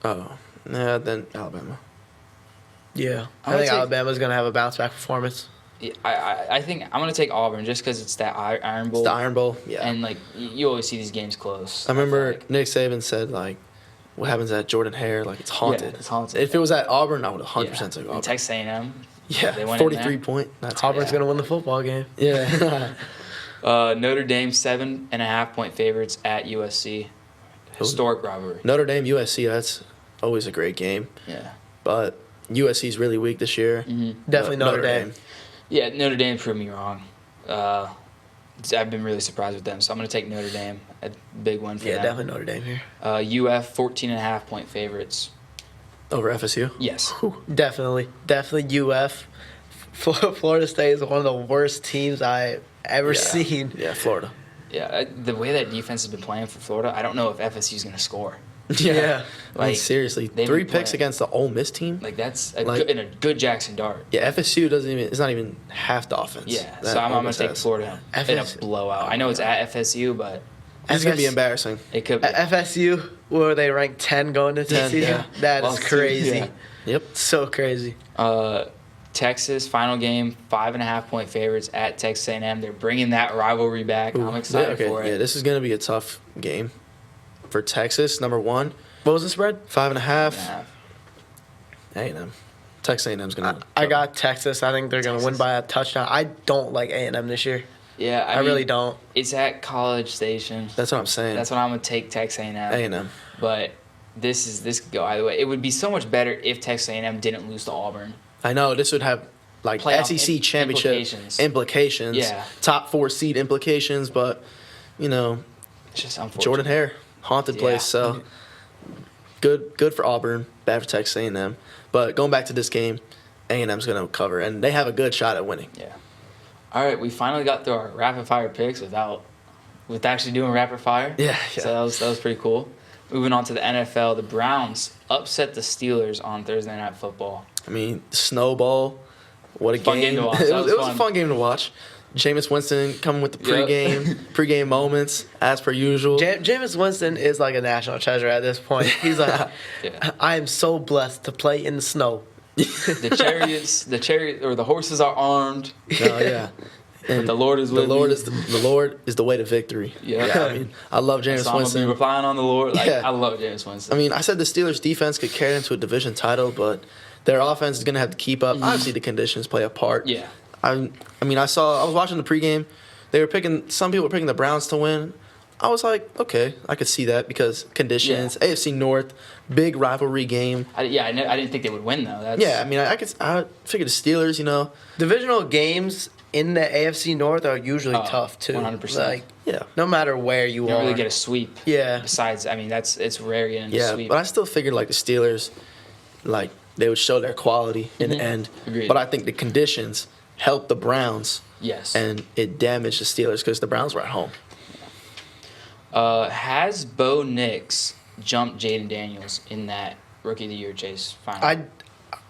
Oh, yeah. Then Alabama. Yeah. I'm I think gonna take- Alabama's going to have a bounce back performance. Yeah, I think I'm gonna take Auburn just because it's that Iron Bowl. It's the Iron Bowl. Yeah. And like you always see these games close. I remember feel like. Nick Saban said like, "What happens at Jordan Hare? Like it's haunted. Yeah, it's haunted. If it was at Auburn, I would 100% Yeah. take And Auburn. Texas A&M. Yeah, they went in 43 there. point. That's Auburn's Yeah. going to win the football game. Yeah. Notre Dame 7.5-point favorites at USC. Historic rivalry. Notre Dame USC. That's always a great game, Yeah. but USC's really weak this year. Definitely Notre Dame. Yeah, Notre Dame proved me wrong. I've been really surprised with them, so I'm going to take Notre Dame. A big one for Yeah, them. definitely Notre Dame here. UF 14.5-point favorites. Over FSU. Yes. Definitely UF. Florida State is one of the worst teams I've ever seen. Yeah, Florida. Yeah, the way that defense has been playing for Florida, I don't know if FSU is going to score. Yeah. I mean, Like, seriously, they've 3 been picks playing- against the Ole Miss team. Like that's Like- a good Jackson Dart. Yeah, FSU doesn't even. It's not even half the offense. Yeah, that so I'm Ole going Miss to take has. Florida in a FSU blowout. I know it's at FSU, but This is gonna be FS embarrassing. it could be. FSU, were they ranked 10 going into the 10, season? yeah. That is Lost two, crazy. yeah. Yep. So crazy. Texas final game, 5.5-point favorites at Texas A&M. They're bringing that rivalry back. I'm excited for it. Yeah, this is gonna be a tough game for Texas. Number one, What was the spread? 5.5. Yeah. A&M. Texas A&M's gonna. I got Texas. I think they're going to win by a touchdown. I don't like A&M this year. Yeah, I mean, really don't. It's at College Station. That's what I'm saying. That's what I'm gonna take Texas A&M. A&M. But this could go either way. It would be so much better if Texas A&M didn't lose to Auburn. I know this would have like Playoff SEC championship implications, Yeah. top 4 seed implications, but you know It's just unfortunate. Jordan Hare, haunted place. Yeah. So good for Auburn, bad for Texas A&M. But going back to this game, A&M's gonna cover, and they have a good shot at winning. Yeah. All right, we finally got through our rapid fire picks with actually doing rapid fire. Yeah. So that was pretty cool. Moving on to the NFL, the Browns upset the Steelers on Thursday Night Football. I mean, snowball. What a Fun game to watch. it That was, was a fun. fun game to watch. Jameis Winston coming with the Yep. pregame moments as per usual. Jameis Winston is like a national treasure at this point. He's like, Yeah. I am so blessed to play in the snow. The horses are armed. Oh yeah. And the Lord is the with Lord me. is the Lord is the way to victory. Yeah. I mean, I love Jameis So I'm gonna be Winston. replying on the Lord. Like, Yeah. I love James Winston. I mean, I said the Steelers defense could carry them to a division title, but their offense is going to have to keep up. Obviously, the conditions play a part. Yeah. I was watching the pregame. Some people were picking the Browns to win. I was like, okay, I could see that because conditions, AFC North, big rivalry game. I didn't think they would win though. That's, Yeah, I mean, I figured the Steelers, Divisional games in the AFC North are usually tough too. 100%. Like, yeah. no matter where you you are. don't really get a sweep. Yeah. Besides, I mean, it's rare getting a Yeah, sweep. but I still figured like the Steelers, like they would show their quality in the end. Agreed. But I think the conditions helped the Browns, Yes. and it damaged the Steelers because the Browns were at home. Has Bo Nix jumped Jaden Daniels in that Rookie of the Year chase final?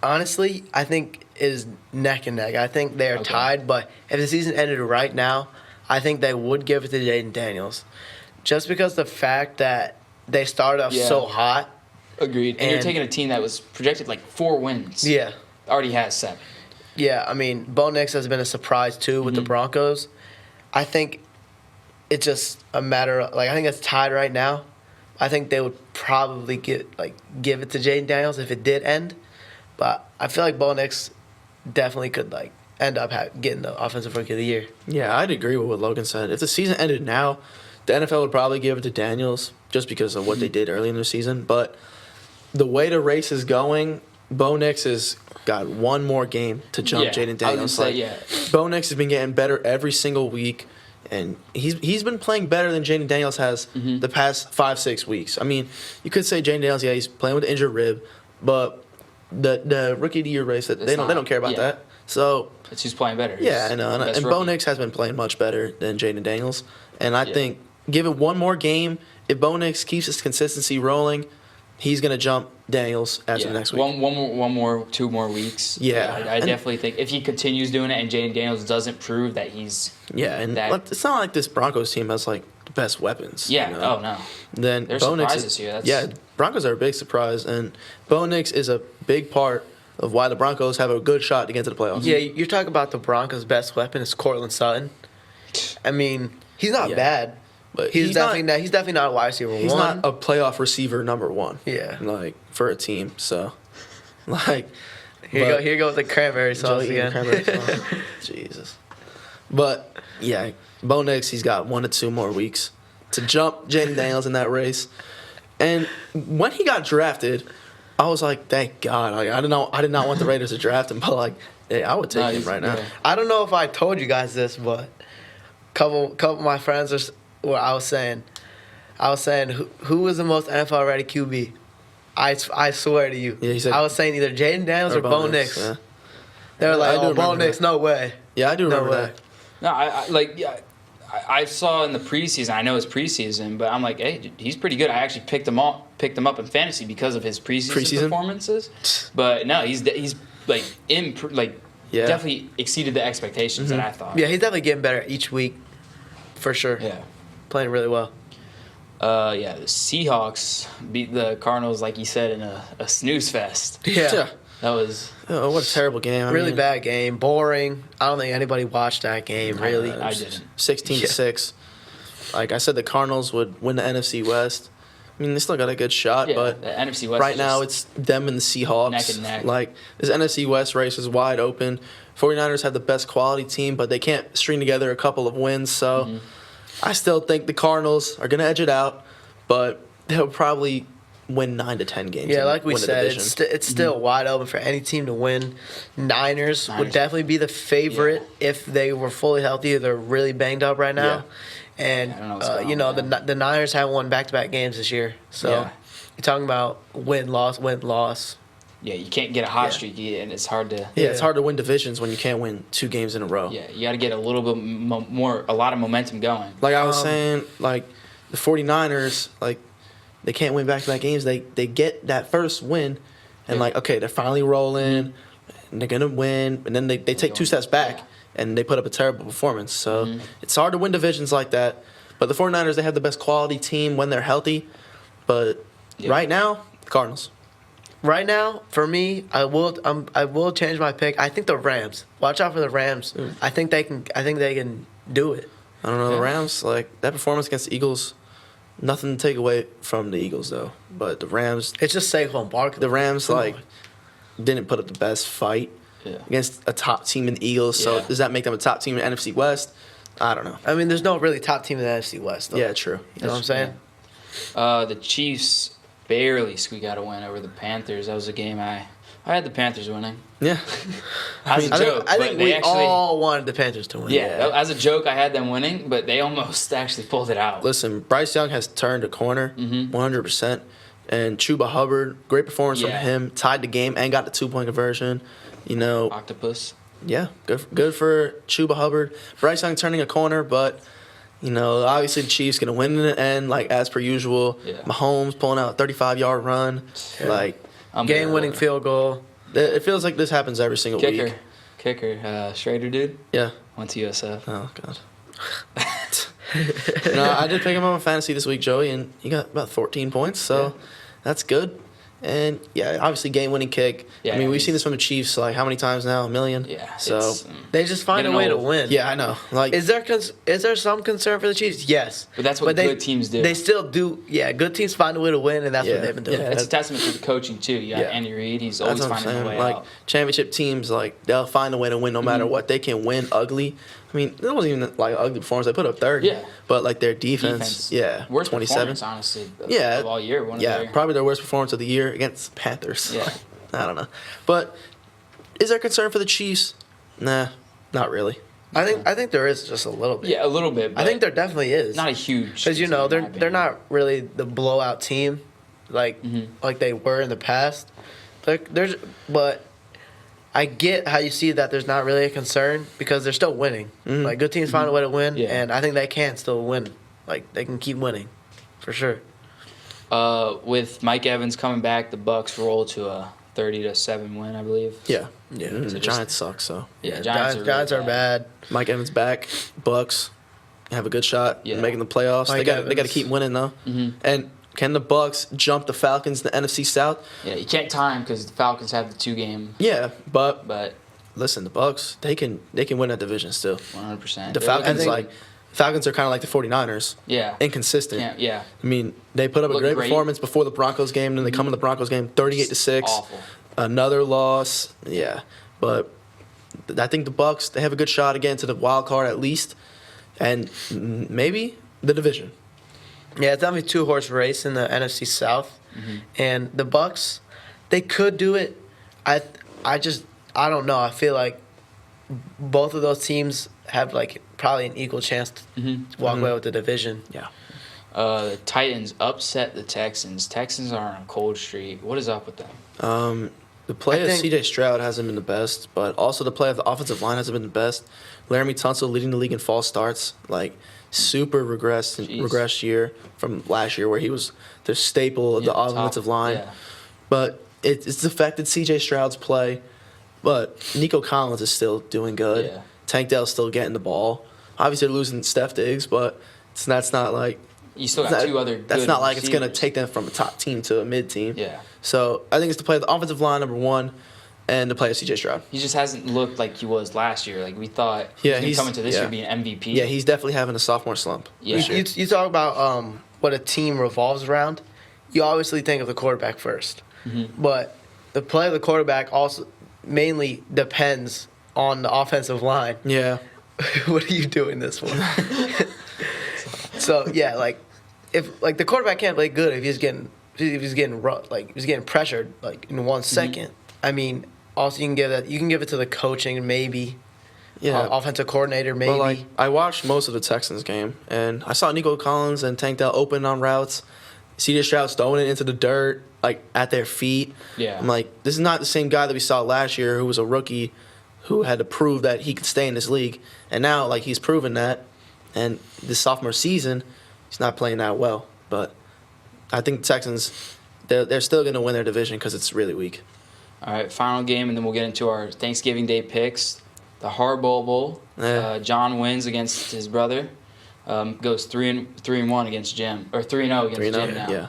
Honestly, I think it is neck and neck. I think they are Okay. tied, but if the season ended right now, I think they would give it to Jaden Daniels. Just because the fact that they started off Yeah. so hot. Agreed. And you're and- taking a team that was projected like 4 wins. Yeah. Already has 7. Yeah, I mean, Bo Nix has been a surprise too with the Broncos. I think it's just a matter of, like, I think it's tied right now. I think they would probably give it to Jaden Daniels if it did end. But I feel like Bo Nix definitely could, like, end up getting the Offensive Rookie of the Year. Yeah, I'd agree with what Logan said. If the season ended now, the NFL would probably give it to Daniels just because of what they did early in the season. But the way the race is going, Bo Nix has got one more game to jump Jaden Daniels. Bo Nix has been getting better every single week, and he's been playing better than Jaden Daniels has the past 5-6 weeks. I mean, you could say Jaden Daniels, he's playing with an injured rib, but the Rookie of the Year race, they don't care about that. So it's who's playing better. Yeah, I know. And Bo Nix has been playing much better than Jaden Daniels, and I think give it one more game. If Bo Nix keeps his consistency rolling, he's going to jump Daniels after the next week. Two more weeks. Yeah. I definitely think if he continues doing it and Jaden Daniels doesn't prove that he's it's not like this Broncos team has, like, the best weapons. Yeah, you know? oh, no. Then They're Bo Nix surprises here. Broncos are a big surprise, and Bo Nix is a big part of why the Broncos have a good shot to get to the playoffs. Yeah, you're talking about the Broncos' best weapon is Cortland Sutton. I mean, he's not bad. But he's definitely not a wide receiver one. He's not a playoff receiver number one. Yeah. Like, for a team. So, like. Here you go with the cranberry sauce again. Cranberry sauce. Jesus. But, yeah, Bo Nix, he's got 1 to 2 more weeks to jump Jaden Daniels in that race. And when he got drafted, I was like, thank God. Like, I did not want the Raiders to draft him, but, like, hey, I would take him right now. I don't know if I told you guys this, but a couple of my friends I was saying who was the most NFL ready QB? I swear to you. Yeah, I was saying either Jaden Daniels or Bo Nix. Yeah. They were like, Bo Nix, no way. Yeah, I do remember that. No, I saw in the preseason. I know it's preseason, but I'm like, hey, he's pretty good. I actually picked him up in fantasy because of his preseason performances. But no, he's definitely exceeded the expectations that I thought. Yeah, he's definitely getting better each week, for sure. Yeah, playing really well. The Seahawks beat the Cardinals, like you said, in a snooze fest. Yeah. That was... Oh, what a terrible game. Really bad game. Boring. I don't think anybody watched that game, really. I didn't. 16-6. Like I said, the Cardinals would win the NFC West. I mean, they still got a good shot, but the NFC West right now it's them and the Seahawks. Neck and neck. Like, this NFC West race is wide open. 49ers have the best quality team, but they can't string together a couple of wins, so... I still think the Cardinals are going to edge it out, but they'll probably win 9 to 10 games. Yeah, like we said, it's still wide open for any team to win. Niners would definitely be the favorite if they were fully healthy. They're really banged up right now. Yeah. And, the Niners haven't won back-to-back games this year. So you're talking about win-loss. Yeah, you can't get a hot streak, and it's hard to... Yeah, it's hard to win divisions when you can't win 2 games in a row. Yeah, you got to get a little bit a lot of momentum going. Like I was saying, like, the 49ers, like, they can't win back-to-back games. They get that first win, and, okay, they're finally rolling, and they're going to win, and then they take 2 steps back, and they put up a terrible performance. So it's hard to win divisions like that. But the 49ers, they have the best quality team when they're healthy. But right now, the Cardinals. Right now, for me, I will change my pick. I think the Rams. Watch out for the Rams. I think they can do it. I don't know, the Rams, like, that performance against the Eagles, nothing to take away from the Eagles, though. But the Rams... It's just Saquon Barkley. The Rams, didn't put up the best fight against a top team in the Eagles. So does that make them a top team in the NFC West? I don't know. I mean, there's no really top team in the NFC West, though. Yeah, true. You know what I'm saying? The Chiefs barely squeak out a win over the Panthers. That was a game I had the Panthers winning. Yeah. As a joke. I think we all wanted the Panthers to win. Yeah, as a joke, I had them winning, but they almost actually pulled it out. Listen, Bryce Young has turned a corner, 100%. And Chuba Hubbard, great performance from him, tied the game and got the 2-point conversion. You know, Octopus. Yeah, good for Chuba Hubbard. Bryce Young turning a corner, but... You know, obviously the Chiefs going to win in the end, like, as per usual. Yeah. Mahomes pulling out a 35-yard run. Yeah. Game-winning field goal. It feels like this happens every single week. Kicker. Schrader, dude. Yeah. Went to USF. Oh, God. No, I did pick him up in fantasy this week, Joey, and he got about 14 points, so that's good. And, yeah, obviously game-winning kick. Yeah, I mean, we've he's- seen this from the Chiefs, like, how many times now? A million? Yeah. So, They just find a Getting way to old. win. yeah, I know. Like, Is there some concern for the Chiefs? Yes. But that's what good teams do. They still do. Yeah, good teams find a way to win, and that's Yeah, what they've been doing. yeah. It's a testament to the coaching too. You got Yeah. Andy Reid. He's that's always what I'm finding a saying. way Like, out. championship teams, like, they'll find a way to win no matter what. They can win ugly. I mean, it wasn't even, like, ugly performance. They put up 30. Yeah. But, like, their defense, yeah, Worst 27. performance, honestly. Yeah. Of all year. One Yeah, of their, probably their worst performance of the year against Panthers. Yeah. I don't know. But is there concern for the Chiefs? Nah, not really. I think there is just a little bit. Yeah, a little bit. I But think there definitely is. not a huge. Because you know concern, in my they're opinion. not really the blowout team, like they were in the past. But I get how you see that there's not really a concern because they're still winning. Like good teams find a way to win, Yeah. and I think they can still win. Like they can keep winning, for sure. With Mike Evans coming back, the Bucks roll to a 30-7 win, I believe. Yeah. Yeah. The So just- Giants suck, so. Yeah, Giants are bad. Mike Evans back. Bucks have a good shot Yeah. in making the playoffs. Mike They got to Evans. keep winning, though. Mm-hmm. And can the Bucks jump the Falcons in the NFC South? Yeah, you can't time because the Falcons have the 2-game, Yeah, but but listen, the Bucks, they can win that division still. 100%. The They're Falcons, looking- Falcons are kind of like the 49ers. yeah, Inconsistent. yeah. I mean, they put up a Look great great. performance before the Broncos game, then they come in the Broncos game 38-6. Awful. Another loss. Yeah. But I think the Bucks, they have a good shot again to the wild card at least, and maybe the division. Yeah, it's definitely 2-horse race in the NFC South, and the Bucks, they could do it. I don't know. I feel like both of those teams have like probably an equal chance to walk away with the division. Yeah. The Titans upset the Texans. Texans are on a cold streak. What is up with them? The play I of think- C.J. Stroud hasn't been the best, but also the play of the offensive line hasn't been the best. Laramie Tunsil leading the league in false starts, like super regressed year from last year where he was the staple of the Yeah, offensive top- line. yeah. But it's affected C.J. Stroud's play. But Nico Collins is still doing good. Yeah. Tank Dell's still getting the ball. Obviously, they're losing Steph Diggs, but that's not like You still got two other. that's good not like it's gonna receivers. take them from a top team to a mid team. Yeah. So I think it's the play of the offensive line, number one, and the play of C.J. Stroud. He just hasn't looked like he was last year. Like we thought Yeah, he was he's- coming to this yeah. year being MVP. Yeah, he's definitely having a sophomore slump. Yeah. You talk about what a team revolves around. You obviously think of the quarterback first, but the play of the quarterback also mainly depends on the offensive line. Yeah. What are you doing this for? So yeah, like if like the quarterback can't play good if he's getting pressured like in 1 second. I mean, also you can give it to the coaching maybe. Yeah. Offensive coordinator maybe. But like I watched most of the Texans game, and I saw Nico Collins and Tank Dell open on routes. C.J. Stroud's throwing it into the dirt, like at their feet. Yeah. I'm like, this is not the same guy that we saw last year, who was a rookie, who had to prove that he could stay in this league, and now like he's proven that. And this sophomore season, he's not playing that well. But I think the Texans, they're still going to win their division because it's really weak. All right, final game, and then we'll get into our Thanksgiving Day picks. The Harbaugh Bowl. Yeah. John wins against his brother. Goes 3-1 against Jim, or 3-0 against 3-0, Jim now. yeah.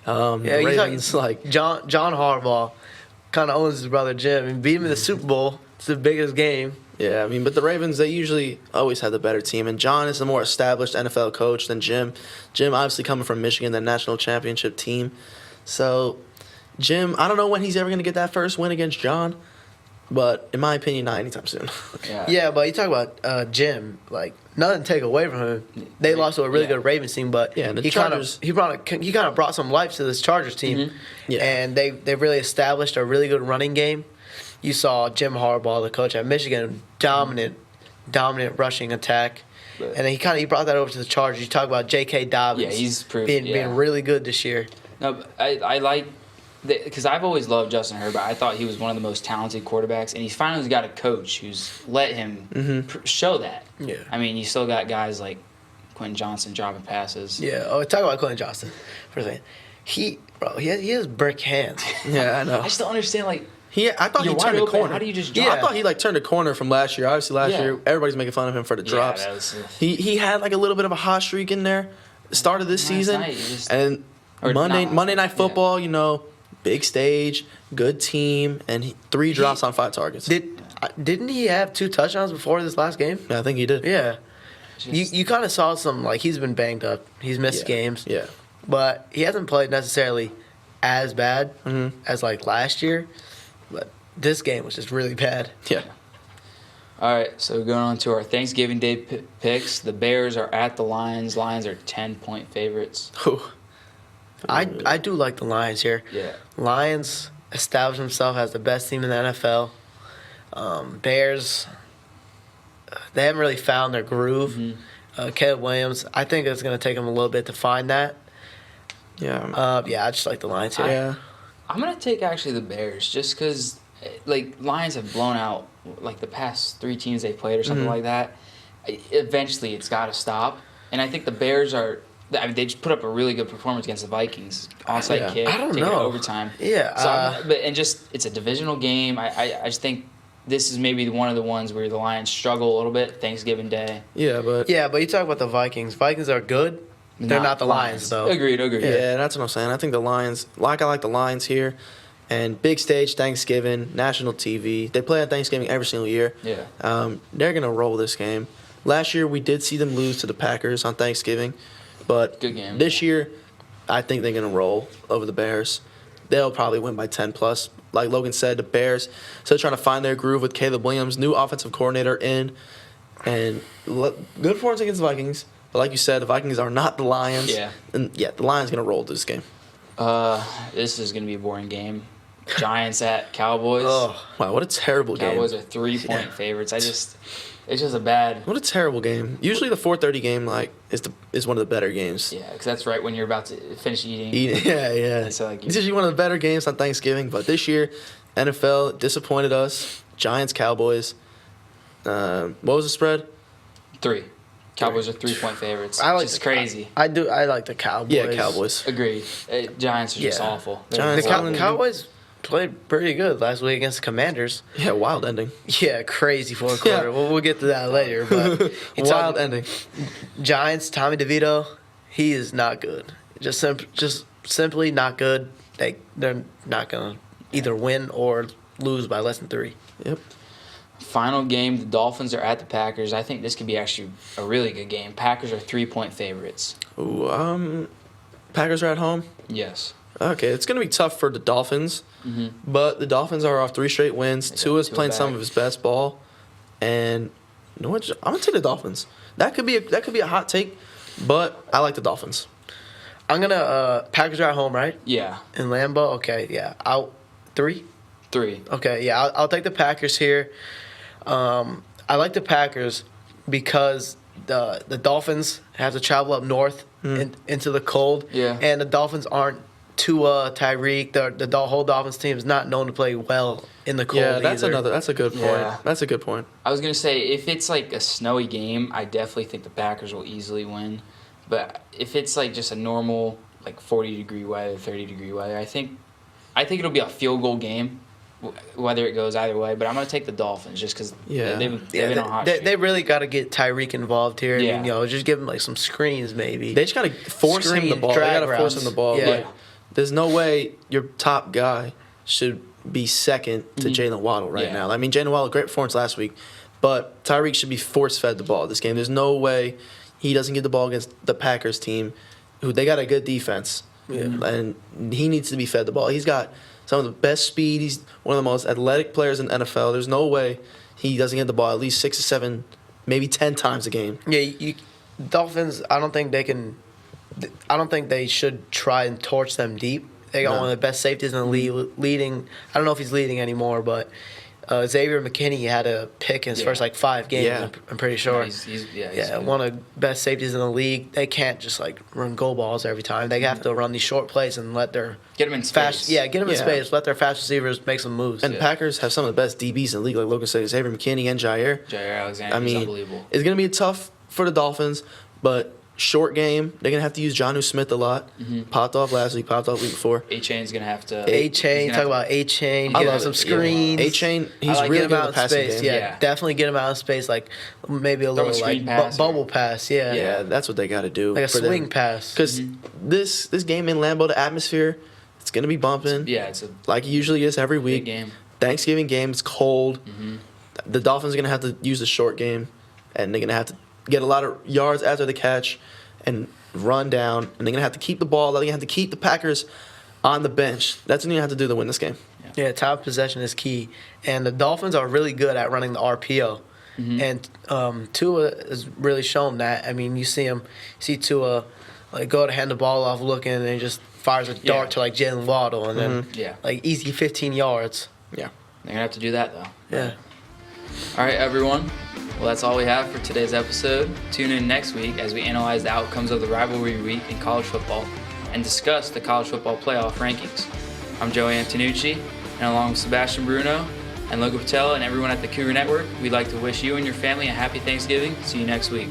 Yeah, The you Ravens, talk- like, John Harbaugh kind of owns his brother Jim and beat him in the Super Bowl. It's the biggest game. yeah, I mean, but the Ravens, they usually always have the better team. And John is a more established NFL coach than Jim. Jim, obviously, coming from Michigan, the national championship team. So, Jim, I don't know when he's ever going to get that first win against John. But in my opinion, not anytime soon. Yeah, but you talk about Jim, like nothing to take away from him. They lost to a really Yeah. good Ravens team, but Yeah, the he kind of Chargers- he kind of brought some life to this Chargers team, Yeah. and they really established a really good running game. You saw Jim Harbaugh, the coach at Michigan, dominant rushing attack, But- and then he brought that over to the Chargers. You talk about J.K. Dobbins, Yeah, he's proved- being yeah. really good this year. No, but I like because I've always loved Justin Herbert. I thought he was one of the most talented quarterbacks, and he's finally got a coach who's let him show that. Yeah. I mean, you still got guys like Quentin Johnson dropping passes. Yeah. Oh, talk about Quentin Johnson for a second. He has brick hands. Yeah, I know. I just don't understand. Like, I thought You're he wide turned a open. corner. How do you just Yeah, drop? I thought he like turned a corner from last year. Obviously, last Yeah. year everybody's making fun of him for the drops. that was- He had like a little bit of a hot streak in there, start of this Last season, night, you just- and or Monday not last Night night, Football. You know, big stage, good team, and 3 drops on 5 targets. Didn't he have 2 touchdowns before this last game? Yeah, I think he did. Yeah. You kind of saw some, like, he's been banged up. He's missed games. Yeah. But he hasn't played necessarily as bad as, like, last year. But this game was just really bad. Yeah. All right, so going on to our Thanksgiving Day picks. The Bears are at the Lions. Lions are 10-point favorites. Ooh. I do like the Lions here. Yeah. Lions established themselves as the best team in the NFL. Bears, they haven't really found their groove. Caleb Williams, I think it's going to take him a little bit to find that. Yeah. I just like the Lions here. Yeah. I'm going to take actually the Bears just because, like, Lions have blown out, like, the past 3 teams they played or something like that. Eventually, it's got to stop. And I think the Bears are – I mean, they just put up a really good performance against the Vikings. Onside kick, I don't taking it know. overtime. Yeah. So it's a divisional game. I just think this is maybe one of the ones where the Lions struggle a little bit Thanksgiving Day. Yeah, but you talk about the Vikings. Vikings are good. They're not the Lions, though. Agreed. yeah, that's what I'm saying. I think the Lions, I like the Lions here, and big stage Thanksgiving, national TV. They play on Thanksgiving every single year. Yeah. They're gonna roll this game. Last year we did see them lose to the Packers on Thanksgiving, but Good game. this year I think they're gonna roll over the Bears. They'll probably win by 10 plus. Like Logan said, the Bears still trying to find their groove with Caleb Williams, new offensive coordinator in, and good performance against the Vikings. But like you said, the Vikings are not the Lions. Yeah. And the Lions going to roll this game. This is going to be a boring game. Giants at Cowboys. Oh, Wow, what a terrible game. Cowboys are 3-point favorites. It's just a bad. What a terrible game. Usually the 4:30 game is one of the better games. Yeah, because that's right when you're about to finish eating. Yeah. So, like, It's usually one of the better games on Thanksgiving, but this year NFL disappointed us. Giants, Cowboys. What was the spread? 3. Cowboys are 3-point favorites. I like Just the crazy. I like the Cowboys. Yeah, Cowboys. Agreed. Giants are just Yeah. awful. Giants The are- Cowboys played pretty good last week against the Commanders. Yeah, wild ending. Yeah, crazy fourth quarter. Yeah. We'll get to that later. But Wild ending. Giants, Tommy DeVito, he is not good. Just simply not good. They're not gonna either win or lose by less than 3. Yep. Final game, the Dolphins are at the Packers. I think this could be actually a really good game. Packers are 3-point favorites. Ooh, Packers are at home. Yes. Okay, it's going to be tough for the Dolphins, but the Dolphins are off 3 straight wins. Tua's Tua playing back. some of his best ball, and you know what? I'm going to take the Dolphins. That could be a hot take, but I like the Dolphins. I'm gonna Packers are at home, right? Yeah. In Lambeau. Okay, yeah. Out 3. 3. Okay, yeah. I'll take the Packers here. I like the Packers because the Dolphins have to travel up north into the cold. Yeah. And the Dolphins aren't Tua, Tyreek. The whole Dolphins team is not known to play well in the cold. Yeah, that's either. That's a good point. Yeah. That's a good point. I was going to say, if it's like a snowy game, I definitely think the Packers will easily win. But if it's like just a normal, like 40-degree weather, 30-degree weather, I think it'll be a field goal game, whether it goes either way. But I'm going to take the Dolphins just because they've been on hot streak. They really got to get Tyreek involved here. Yeah. And, just give him like some screens maybe. They just got to force him the Screen, ball. They drag got to force him the ball. routes. Yeah. Like, there's no way your top guy should be second to Jalen Waddle right Yeah. now. I mean, Jalen Waddle, great performance last week, but Tyreek should be force-fed the ball this game. There's no way he doesn't get the ball against the Packers team, who they got a good defense, and he needs to be fed the ball. He's got some of the best speed. He's one of the most athletic players in the NFL. There's no way he doesn't get the ball at least 6 or 7, maybe 10 times a game. Yeah, Dolphins. I don't think they should try and torch them deep. They got No. one of the best safeties in the league. Leading, I don't know if he's leading anymore, but Xavier McKinney had a pick in his first 5 games. Yeah. I'm pretty sure. He's Yeah, one of the best safeties in the league. They can't just run goal balls every time. They have to run these short plays and let their Get him in space. fast. Yeah, get them in Yeah. space. Let their fast receivers make some moves. And the Packers have some of the best DBs in the league, like Logan said, Xavier McKinney and Jair. Jair Alexander I is mean, unbelievable. it's going to be tough for the Dolphins, but short game. They're going to have to use Jonnu Smith a lot. Popped off last week, popped off week before. A-Chain's going to have to... A-Chain, talk about A-Chain, I get him love some it. screens. A-Chain, he's I like really get him good in out the in passing space. game. Yeah, Yeah. definitely get him out in space, maybe a little screen pass or- bubble pass. Yeah. Yeah, that's what they got to do. Like a for swing pass. Because this game in Lambeau, the atmosphere, It's going to be bumping. Yeah, it's a Like it usually is every big week. game. Thanksgiving game, it's cold. Mm-hmm. The Dolphins are going to have to use the short game, and they're going to have to get a lot of yards after the catch and run down, and they're going to have to keep the ball. They're going to have to keep the Packers on the bench. That's what you have to do to win this game. Yeah, time of possession is key. And the Dolphins are really good at running the RPO. And Tua has really shown that. I mean, you see Tua like go to hand the ball off looking and then just fires a dart to like Jalen Waddle and then like easy 15 yards. Yeah. They're gonna have to do that though. Yeah. All right, everyone. Well, that's all we have for today's episode. Tune in next week as we analyze the outcomes of the rivalry week in college football and discuss the college football playoff rankings. I'm Joey Antonucci, and along with Sebastian Bruno and Logan Patel and everyone at the Cougar Network, we'd like to wish you and your family a happy Thanksgiving. See you next week.